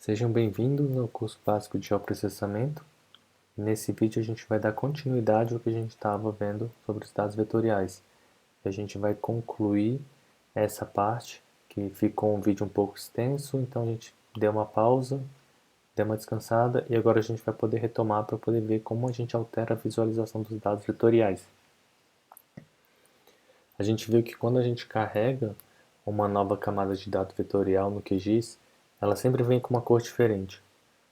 Sejam bem-vindos ao curso básico de geoprocessamento. Nesse vídeo a gente vai dar continuidade ao que a gente estava vendo sobre os dados vetoriais. A gente vai concluir essa parte, que ficou um vídeo um pouco extenso, então a gente deu uma pausa, deu uma descansada e agora a gente vai poder retomar para poder ver como a gente altera a visualização dos dados vetoriais. A gente viu que quando a gente carrega uma nova camada de dado vetorial no QGIS, ela sempre vem com uma cor diferente.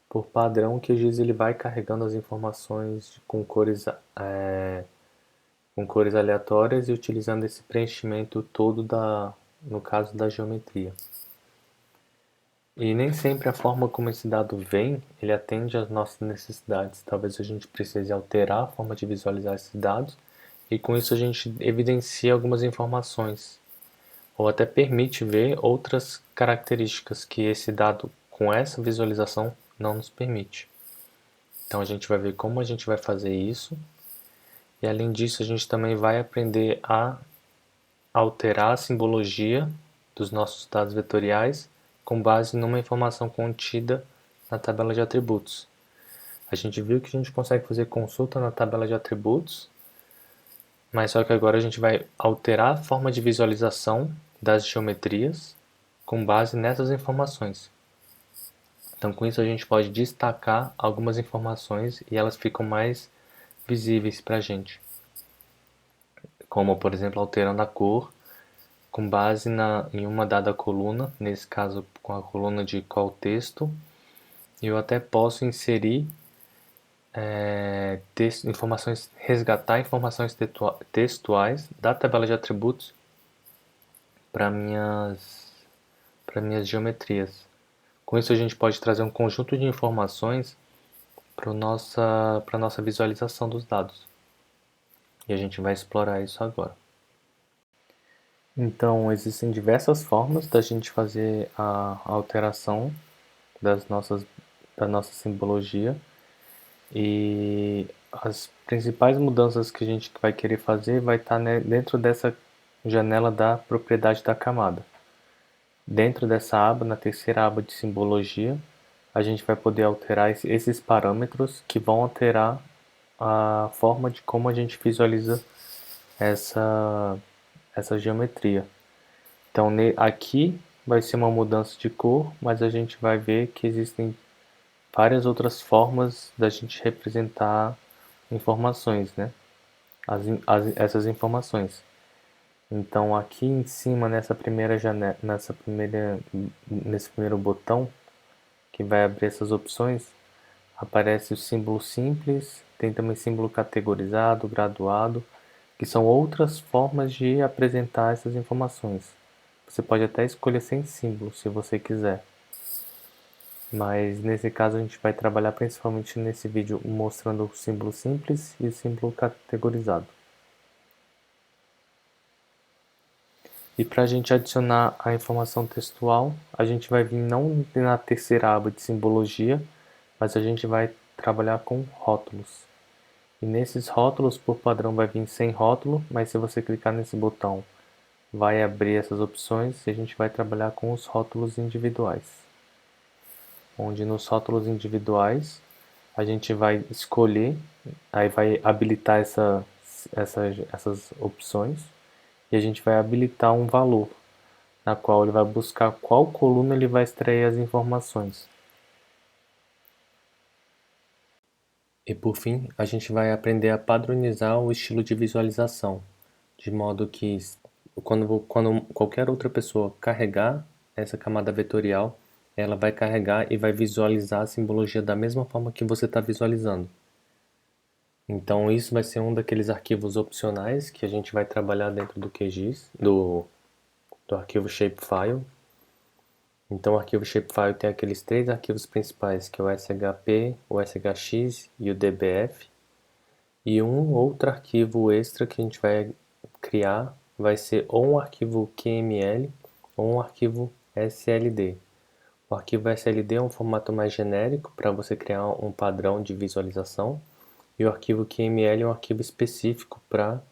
Por padrão, o QGIS ele vai carregando as informações com cores aleatórias e utilizando esse preenchimento todo no caso da geometria. E nem sempre a forma como esse dado vem, ele atende às nossas necessidades. Talvez a gente precise alterar a forma de visualizar esses dados e com isso a gente evidencia algumas informações ou até permite ver outras características que esse dado com essa visualização não nos permite. Então a gente vai ver como a gente vai fazer isso e além disso a gente também vai aprender a alterar a simbologia dos nossos dados vetoriais com base numa informação contida na tabela de atributos. A gente viu que a gente consegue fazer consulta na tabela de atributos, mas só que agora a gente vai alterar a forma de visualização das geometrias com base nessas informações. Então com isso a gente pode destacar algumas informações e elas ficam mais visíveis para a gente. Como por exemplo alterando a cor com base em uma dada coluna, nesse caso com a coluna de qual texto. Eu até posso inserir resgatar informações textuais da tabela de atributos para minhas geometrias. Com isso a gente pode trazer um conjunto de informações para nossa visualização dos dados. E a gente vai explorar isso agora. Então, existem diversas formas da gente fazer a alteração da nossa simbologia e as principais mudanças que a gente vai querer fazer vai estar dentro dessa janela da propriedade da camada. Dentro dessa aba, na terceira aba de simbologia, a gente vai poder alterar esses parâmetros que vão alterar a forma de como a gente visualiza essa geometria. Então aqui vai ser uma mudança de cor, mas a gente vai ver que existem várias outras formas da gente representar informações, né? Essas informações. Então aqui em cima nessa primeira janela, nesse primeiro botão que vai abrir essas opções, aparece o símbolo simples, tem também símbolo categorizado, graduado, que são outras formas de apresentar essas informações. Você pode até escolher sem símbolo, se você quiser. Mas nesse caso a gente vai trabalhar principalmente nesse vídeo mostrando o símbolo simples e o símbolo categorizado. E para a gente adicionar a informação textual, a gente vai vir não na terceira aba de simbologia, mas a gente vai trabalhar com rótulos. E nesses rótulos, por padrão, vai vir sem rótulo, mas se você clicar nesse botão, vai abrir essas opções e a gente vai trabalhar com os rótulos individuais. Onde nos rótulos individuais, a gente vai escolher, aí vai habilitar essas opções e a gente vai habilitar um valor, na qual ele vai buscar qual coluna ele vai extrair as informações. E por fim, a gente vai aprender a padronizar o estilo de visualização, de modo que quando qualquer outra pessoa carregar essa camada vetorial, ela vai carregar e vai visualizar a simbologia da mesma forma que você está visualizando. Então isso vai ser um daqueles arquivos opcionais que a gente vai trabalhar dentro do QGIS, do arquivo shapefile. Então o arquivo shapefile tem aqueles três arquivos principais, que é o SHP, o SHX e o DBF. E um outro arquivo extra que a gente vai criar vai ser ou um arquivo QML ou um arquivo SLD. O arquivo SLD é um formato mais genérico para você criar um padrão de visualização e o arquivo QML é um arquivo específico para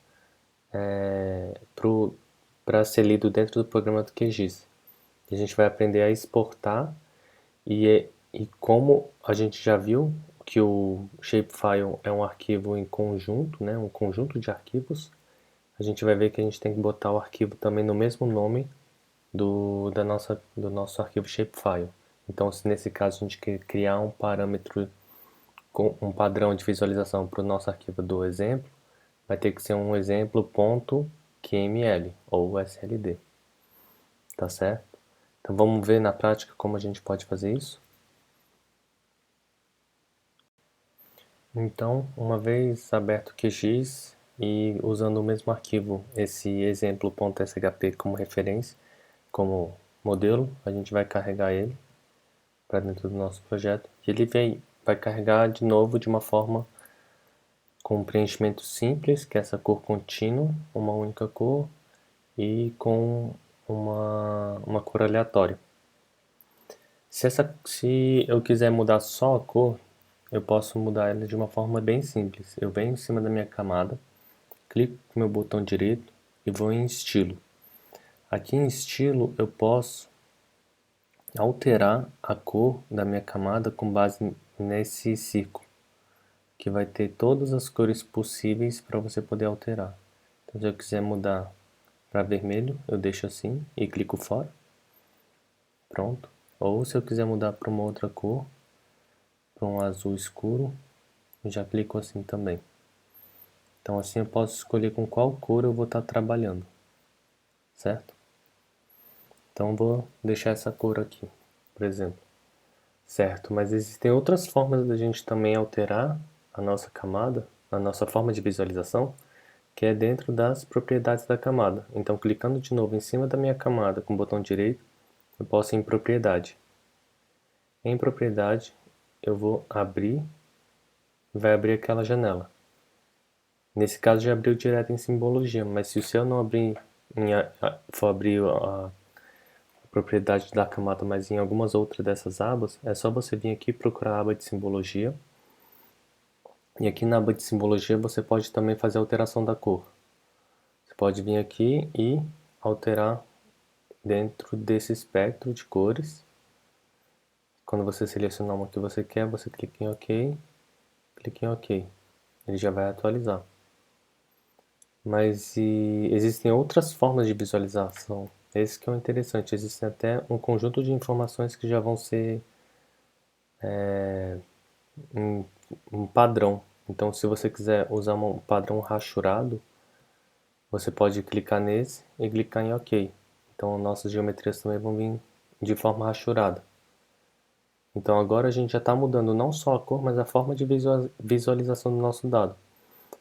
ser lido dentro do programa do QGIS. A gente vai aprender a exportar e E como a gente já viu que o shapefile é um arquivo em conjunto, né, um conjunto de arquivos, a gente vai ver que a gente tem que botar o arquivo também no mesmo nome do nosso arquivo shapefile. Então, se nesse caso a gente quer criar um parâmetro com um padrão de visualização para o nosso arquivo do exemplo, vai ter que ser um exemplo.qml ou SLD, tá certo? Então vamos ver na prática como a gente pode fazer isso? Então, uma vez aberto o QGIS e usando o mesmo arquivo, esse exemplo.shp como referência, como modelo, a gente vai carregar ele para dentro do nosso projeto. E ele vai carregar de novo de uma forma com um preenchimento simples, que é essa cor contínua, uma única cor, e com uma cor aleatória. Se eu quiser mudar só a cor, eu posso mudar ela de uma forma bem simples. Eu venho em cima da minha camada, clico com o meu botão direito e vou em estilo. Aqui em estilo eu posso alterar a cor da minha camada com base nesse círculo, que vai ter todas as cores possíveis para você poder alterar. Então, se eu quiser mudar para vermelho, eu deixo assim e clico fora. Pronto. Ou se eu quiser mudar para uma outra cor, para um azul escuro, eu já clico assim também. Então assim eu posso escolher com qual cor eu vou estar trabalhando, certo? Então vou deixar essa cor aqui, por exemplo. Certo, mas existem outras formas da gente também alterar a nossa camada, a nossa forma de visualização, que é dentro das propriedades da camada. Então clicando de novo em cima da minha camada com o botão direito, eu posso ir em propriedade. Em propriedade, eu vou abrir, vai abrir aquela janela. Nesse caso já abriu direto em simbologia, mas se o seu não abrir, for abrir a propriedade da camada, mas em algumas outras dessas abas, é só você vir aqui procurar a aba de simbologia. E aqui na aba de simbologia você pode também fazer a alteração da cor. Você pode vir aqui e alterar dentro desse espectro de cores. Quando você selecionar uma que você quer, você clica em OK, clica em OK. Ele já vai atualizar. Mas existem outras formas de visualização. Esse que é o interessante. Existem até um conjunto de informações que já vão ser um padrão. Então, se você quiser usar um padrão rachurado, você pode clicar nesse e clicar em OK. Então, nossas geometrias também vão vir de forma rachurada. Então, agora a gente já está mudando não só a cor, mas a forma de visualização do nosso dado.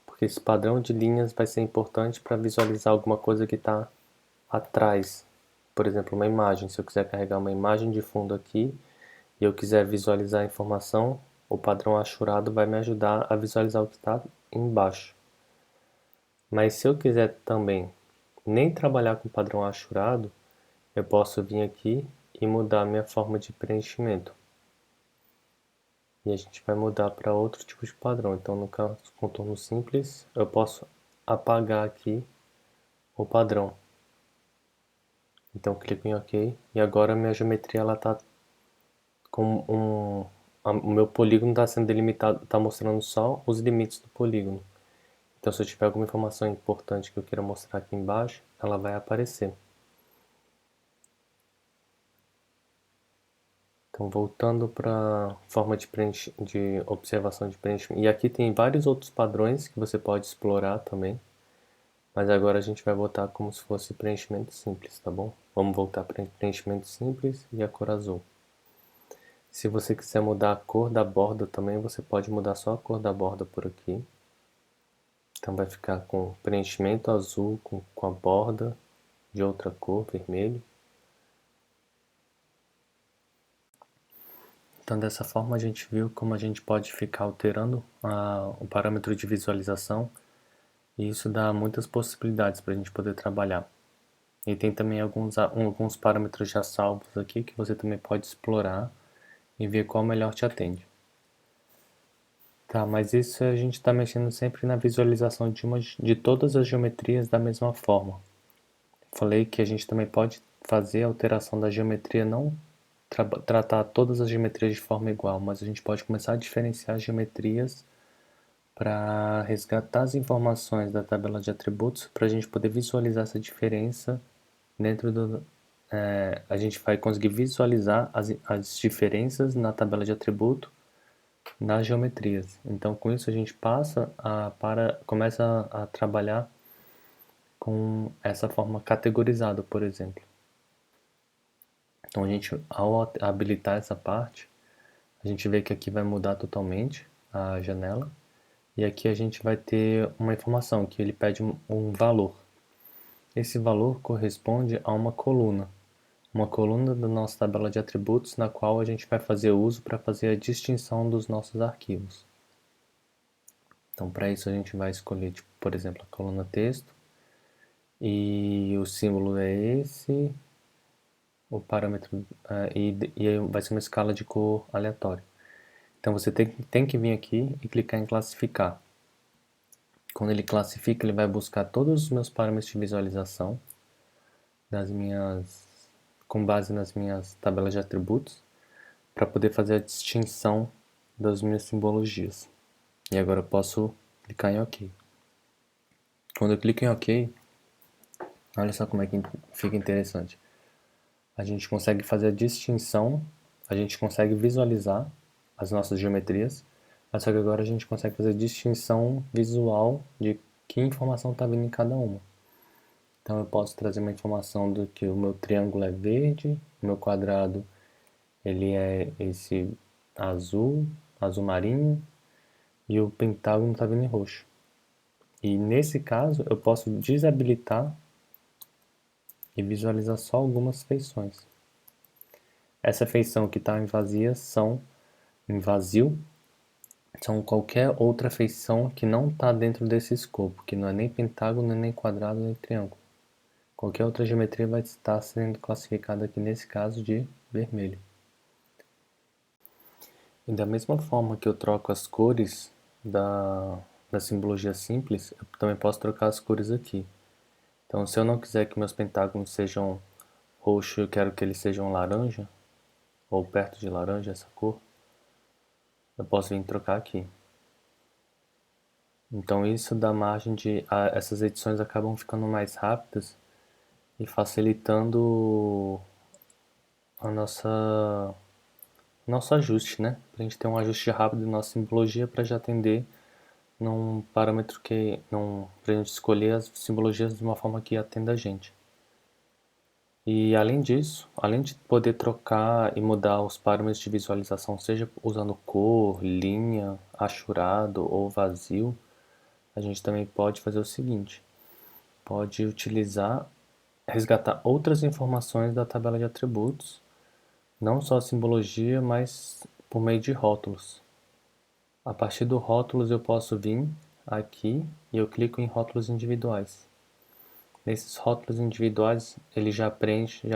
Porque esse padrão de linhas vai ser importante para visualizar alguma coisa que está atrás. Por exemplo, uma imagem. Se eu quiser carregar uma imagem de fundo aqui e eu quiser visualizar a informação, o padrão achurado vai me ajudar a visualizar o que está embaixo. Mas se eu quiser também nem trabalhar com o padrão achurado, eu posso vir aqui e mudar a minha forma de preenchimento. E a gente vai mudar para outro tipo de padrão. Então, no caso, contorno simples, eu posso apagar aqui o padrão. Então, clico em OK. E agora a minha geometria está com o meu polígono está sendo delimitado, está mostrando só os limites do polígono. Então, se eu tiver alguma informação importante que eu queira mostrar aqui embaixo, ela vai aparecer. Então, voltando para a forma de observação de preenchimento. E aqui tem vários outros padrões que você pode explorar também. Mas agora a gente vai botar como se fosse preenchimento simples, tá bom? Vamos voltar para preenchimento simples e a cor azul. Se você quiser mudar a cor da borda também, você pode mudar só a cor da borda por aqui. Então vai ficar com preenchimento azul com a borda de outra cor, vermelho. Então dessa forma a gente viu como a gente pode ficar alterando o parâmetro de visualização e isso dá muitas possibilidades para a gente poder trabalhar. E tem também alguns parâmetros já salvos aqui que você também pode explorar e ver qual melhor te atende. Tá, mas isso a gente está mexendo sempre na visualização de todas as geometrias da mesma forma. Falei que a gente também pode fazer a alteração da geometria não tratar todas as geometrias de forma igual, mas a gente pode começar a diferenciar as geometrias para resgatar as informações da tabela de atributos para a gente poder visualizar essa diferença dentro do... a gente vai conseguir visualizar as diferenças na tabela de atributo nas geometrias. Então, com isso a gente começa a trabalhar com essa forma categorizada, por exemplo. Então, ao habilitar essa parte, a gente vê que aqui vai mudar totalmente a janela. E aqui a gente vai ter uma informação, que ele pede um valor. Esse valor corresponde a uma coluna da nossa tabela de atributos, na qual a gente vai fazer uso para fazer a distinção dos nossos arquivos. Então, para isso a gente vai escolher, tipo, por exemplo, a coluna texto, e o símbolo é esse, o parâmetro, e vai ser uma escala de cor aleatória. Então, você tem que vir aqui e clicar em classificar. Quando ele classifica, ele vai buscar todos os meus parâmetros de visualização com base nas minhas tabelas de atributos, para poder fazer a distinção das minhas simbologias. E agora eu posso clicar em OK. Quando eu clico em OK, olha só como é que fica interessante. A gente consegue fazer a distinção, a gente consegue visualizar as nossas geometrias, mas só que agora a gente consegue fazer a distinção visual de que informação está vindo em cada uma. Então eu posso trazer uma informação do que o meu triângulo é verde, o meu quadrado ele é esse azul marinho, e o pentágono está vindo em roxo. E nesse caso eu posso desabilitar e visualizar só algumas feições. Essa feição que está em vazio são qualquer outra feição que não está dentro desse escopo, que não é nem pentágono, nem quadrado, nem triângulo. Qualquer outra geometria vai estar sendo classificada aqui nesse caso de vermelho. E da mesma forma que eu troco as cores da simbologia simples, eu também posso trocar as cores aqui. Então, se eu não quiser que meus pentágonos sejam roxo, eu quero que eles sejam laranja, ou perto de laranja essa cor, eu posso vir trocar aqui. Então isso dá margem essas edições acabam ficando mais rápidas e facilitando a nosso ajuste, né? Pra gente ter um ajuste rápido da nossa simbologia para já atender num parâmetro pra gente escolher as simbologias de uma forma que atenda a gente. E além disso, além de poder trocar e mudar os parâmetros de visualização, seja usando cor, linha, achurado ou vazio, a gente também pode fazer o seguinte: pode resgatar outras informações da tabela de atributos, não só a simbologia, mas por meio de rótulos. A partir do rótulos eu posso vir aqui e eu clico em rótulos individuais. Nesses rótulos individuais, ele já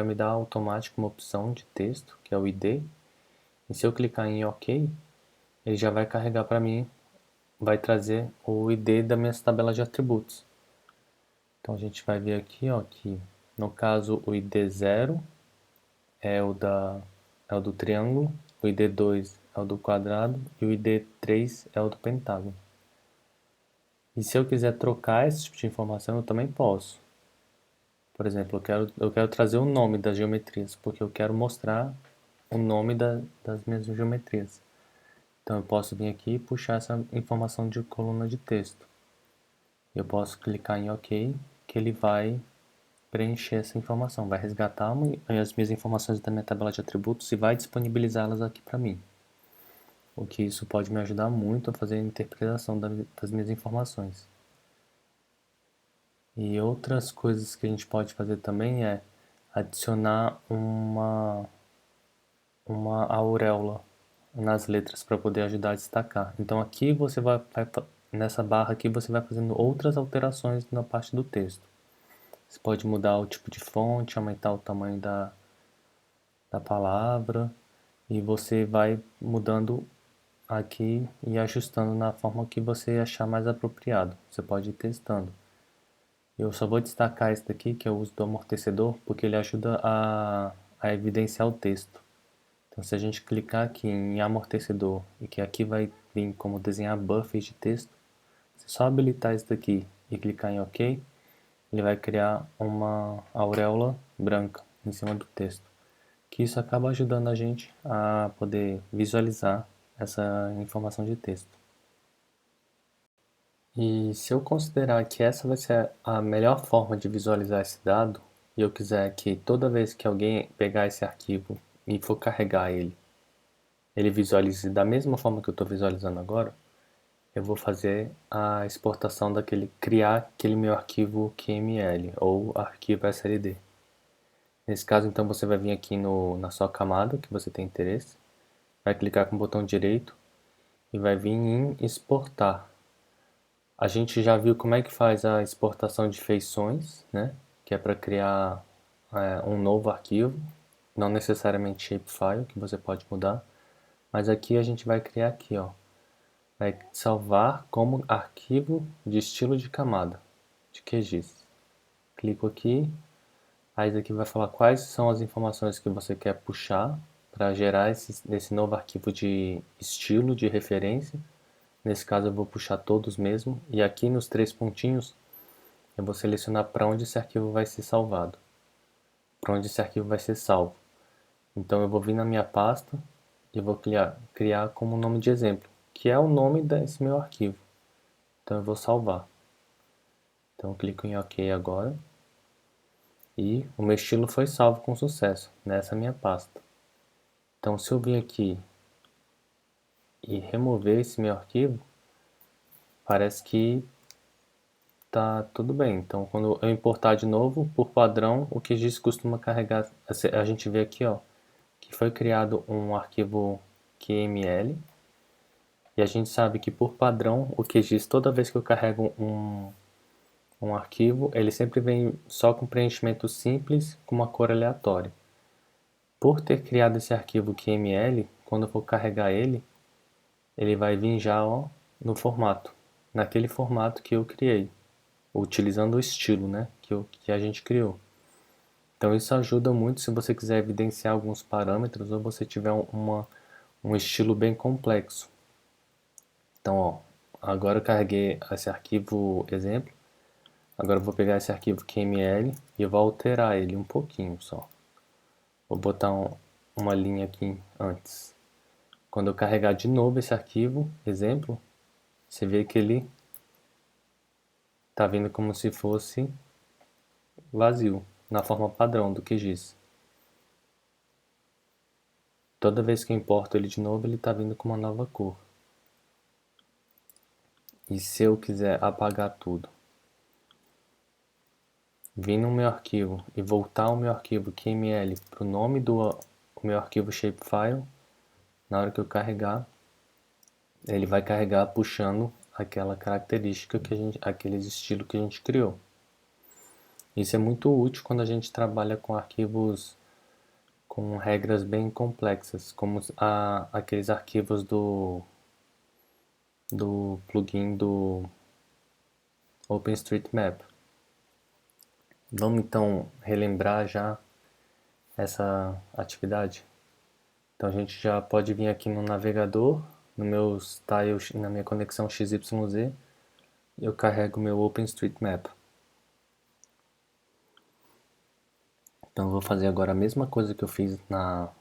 me dá automático uma opção de texto, que é o ID. E se eu clicar em OK, ele já vai carregar para mim, vai trazer o ID da minha tabela de atributos. Então a gente vai ver aqui, ó, que no caso o ID 0 é é o do triângulo, o ID 2 é o do quadrado e o ID 3 é o do pentágono. E se eu quiser trocar esse tipo de informação, eu também posso. Por exemplo, eu quero trazer o nome das geometrias, porque eu quero mostrar o nome das minhas geometrias. Então eu posso vir aqui e puxar essa informação de coluna de texto. Eu posso clicar em OK, que ele vai preencher essa informação, vai resgatar as minhas informações da minha tabela de atributos e vai disponibilizá-las aqui para mim. O que isso pode me ajudar muito a fazer a interpretação das minhas informações. E outras coisas que a gente pode fazer também é adicionar uma auréola nas letras para poder ajudar a destacar. Então aqui nessa barra aqui você vai fazendo outras alterações na parte do texto. Você pode mudar o tipo de fonte, aumentar o tamanho da palavra e você vai mudando aqui e ajustando na forma que você achar mais apropriado. Você pode ir testando. Eu só vou destacar esse daqui, que é o uso do amortecedor, porque ele ajuda a evidenciar o texto. Então, se a gente clicar aqui em amortecedor e que aqui vai vir como desenhar buffers de texto, se só habilitar isso daqui e clicar em OK, ele vai criar uma auréola branca em cima do texto, que isso acaba ajudando a gente a poder visualizar essa informação de texto. E se eu considerar que essa vai ser a melhor forma de visualizar esse dado, e eu quiser que toda vez que alguém pegar esse arquivo e for carregar ele, ele visualize da mesma forma que eu estou visualizando agora, eu vou fazer a exportação criar aquele meu arquivo QML ou arquivo SLD. Nesse caso, então, você vai vir aqui na sua camada que você tem interesse, vai clicar com o botão direito e vai vir em exportar. A gente já viu como é que faz a exportação de feições, né? Que é para criar um novo arquivo, não necessariamente shapefile, que você pode mudar, mas aqui a gente vai criar aqui, ó, vai salvar como arquivo de estilo de camada, de QGIS. Clico aqui, aí daqui vai falar quais são as informações que você quer puxar para gerar esse novo arquivo de estilo, de referência. Nesse caso eu vou puxar todos mesmo, e aqui nos 3 pontinhos eu vou selecionar para onde esse arquivo vai ser salvado, para onde esse arquivo vai ser salvo. Então eu vou vir na minha pasta e vou criar como nome de exemplo, que é o nome desse meu arquivo. Então eu vou salvar. Então eu clico em OK agora. E o meu estilo foi salvo com sucesso nessa minha pasta. Então se eu vir aqui e remover esse meu arquivo, parece que tá tudo bem. Então quando eu importar de novo, por padrão, o QGIS costuma carregar, a gente vê aqui, ó, que foi criado um arquivo QML, e a gente sabe que por padrão o QGIS, toda vez que eu carrego um arquivo, ele sempre vem só com preenchimento simples com uma cor aleatória. Por ter criado esse arquivo QML, quando eu for carregar ele, ele vai vir já, ó, no formato, naquele formato que eu criei, utilizando o estilo, né, que a gente criou. Então isso ajuda muito se você quiser evidenciar alguns parâmetros ou você tiver um estilo bem complexo. Então, ó, agora eu carreguei esse arquivo exemplo. Agora eu vou pegar esse arquivo QML e eu vou alterar ele um pouquinho só. Vou botar uma linha aqui antes. Quando eu carregar de novo esse arquivo, exemplo, você vê que ele está vindo como se fosse vazio, na forma padrão do QGIS. Toda vez que eu importo ele de novo, ele está vindo com uma nova cor. E se eu quiser apagar tudo, vir no meu arquivo e voltar o meu arquivo QML para o nome do meu arquivo shapefile, na hora que eu carregar, ele vai carregar puxando aquela característica aqueles estilos que a gente criou. Isso é muito útil quando a gente trabalha com arquivos com regras bem complexas, como aqueles arquivos do plugin do OpenStreetMap. Vamos então relembrar já essa atividade. Então a gente já pode vir aqui no navegador, no meu style, na minha conexão XYZ, e eu carrego o meu OpenStreetMap. Então eu vou fazer agora a mesma coisa que eu fiz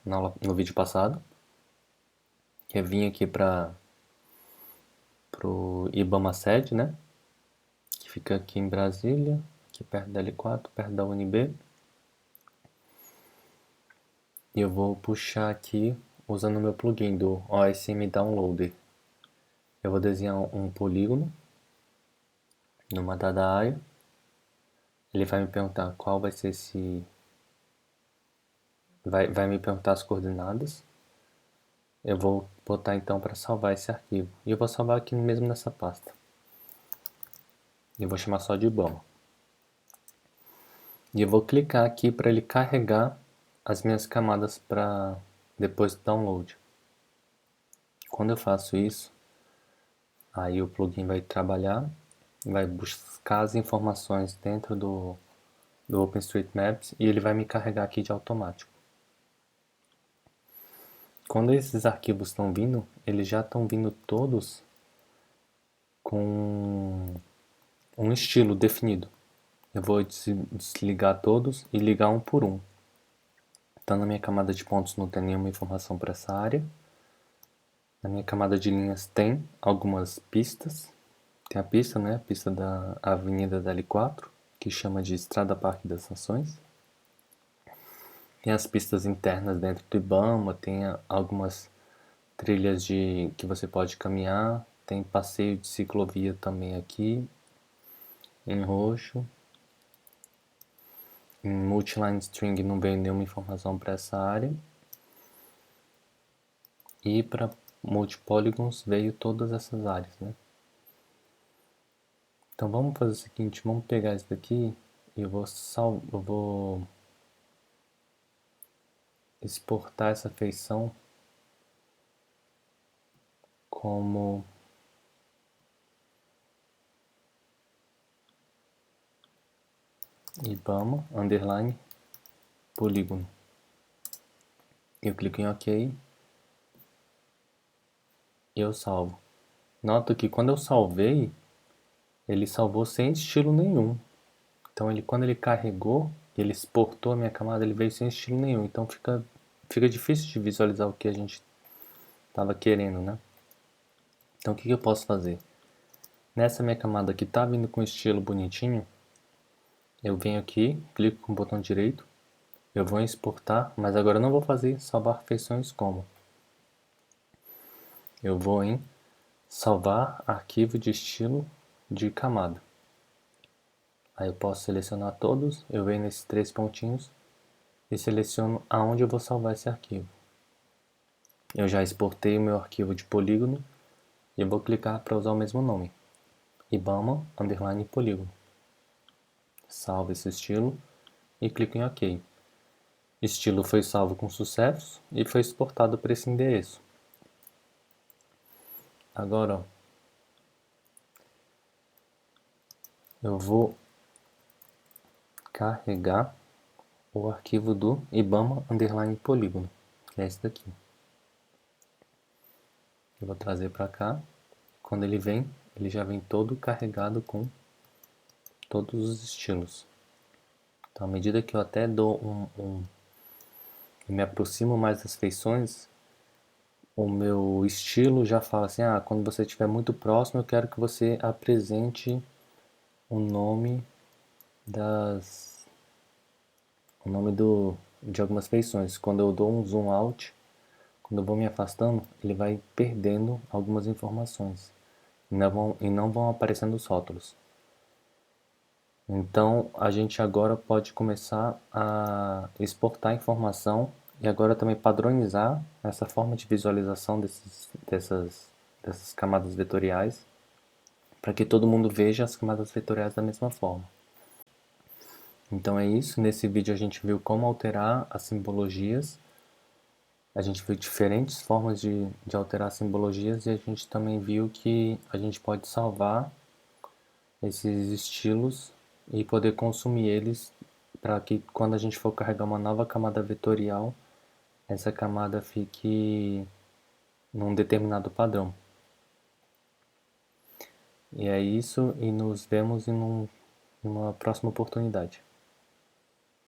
no vídeo passado, que é vir aqui para o IBAMA sede, né? Que fica aqui em Brasília, aqui perto da L4, perto da UNB. E eu vou puxar aqui usando o meu plugin do OSM Downloader. Eu vou desenhar um polígono numa dada área. Ele vai me perguntar qual vai ser esse... Vai me perguntar as coordenadas. Eu vou botar então para salvar esse arquivo. E eu vou salvar aqui mesmo nessa pasta. Eu vou chamar só de IBAMA. E eu vou clicar aqui para ele carregar as minhas camadas para depois do download. Quando eu faço isso, aí o plugin vai trabalhar, vai buscar as informações dentro do OpenStreetMaps e ele vai me carregar aqui de automático. quando esses arquivos estão vindo, eles já estão vindo todos com um estilo definido. Eu vou desligar todos e ligar um por um. Então na minha camada de pontos não tem nenhuma informação para essa área. Na minha camada de linhas tem algumas pistas. Tem a pista, né? A pista da Avenida da L4, que chama de Estrada Parque das Nações. Tem as pistas internas dentro do IBAMA, tem algumas trilhas que você pode caminhar. Tem passeio de ciclovia também aqui, em roxo. Em Multiline String não veio nenhuma informação para essa área. E para Multipolygons veio todas essas áreas, né? Então vamos fazer o seguinte, vamos pegar isso daqui e eu vou exportar essa feição como IBAMA underline polígono. Eu clico em OK e eu salvo. Nota que quando eu salvei, ele salvou sem estilo nenhum. Então quando ele carregou, ele exportou a minha camada, ele veio sem estilo nenhum. Então fica difícil de visualizar o que a gente estava querendo, né? Então o que eu posso fazer? Nessa minha camada que está vindo com estilo bonitinho, eu venho aqui, clico com o botão direito, eu vou exportar, mas agora eu não vou fazer salvar feições como. Eu vou em salvar arquivo de estilo de camada. Aí eu posso selecionar todos, eu venho nesses três pontinhos e seleciono aonde eu vou salvar esse arquivo. Eu já exportei o meu arquivo de polígono e eu vou clicar para usar o mesmo nome. IBAMA underline polígono. Salvo esse estilo e clico em OK. Estilo foi salvo com sucesso e foi exportado para esse endereço. Agora, ó, eu vou carregar o arquivo do IBAMA underline polígono, que é esse daqui. Eu vou trazer para cá. Quando ele vem, ele já vem todo carregado com todos os estilos. Então, à medida que eu até me aproximo mais das feições, o meu estilo já fala assim, quando você estiver muito próximo, eu quero que você apresente o nome de algumas feições. Quando eu dou um zoom out, quando eu vou me afastando, ele vai perdendo algumas informações e não vão aparecendo os rótulos. Então a gente agora pode começar a exportar informação e agora também padronizar essa forma de visualização dessas camadas vetoriais, para que todo mundo veja as camadas vetoriais da mesma forma. Então é isso, nesse vídeo a gente viu como alterar as simbologias, a gente viu diferentes formas de alterar simbologias e a gente também viu que a gente pode salvar esses estilos e poder consumir eles para que quando a gente for carregar uma nova camada vetorial, essa camada fique num determinado padrão. E é isso, e nos vemos em uma próxima oportunidade.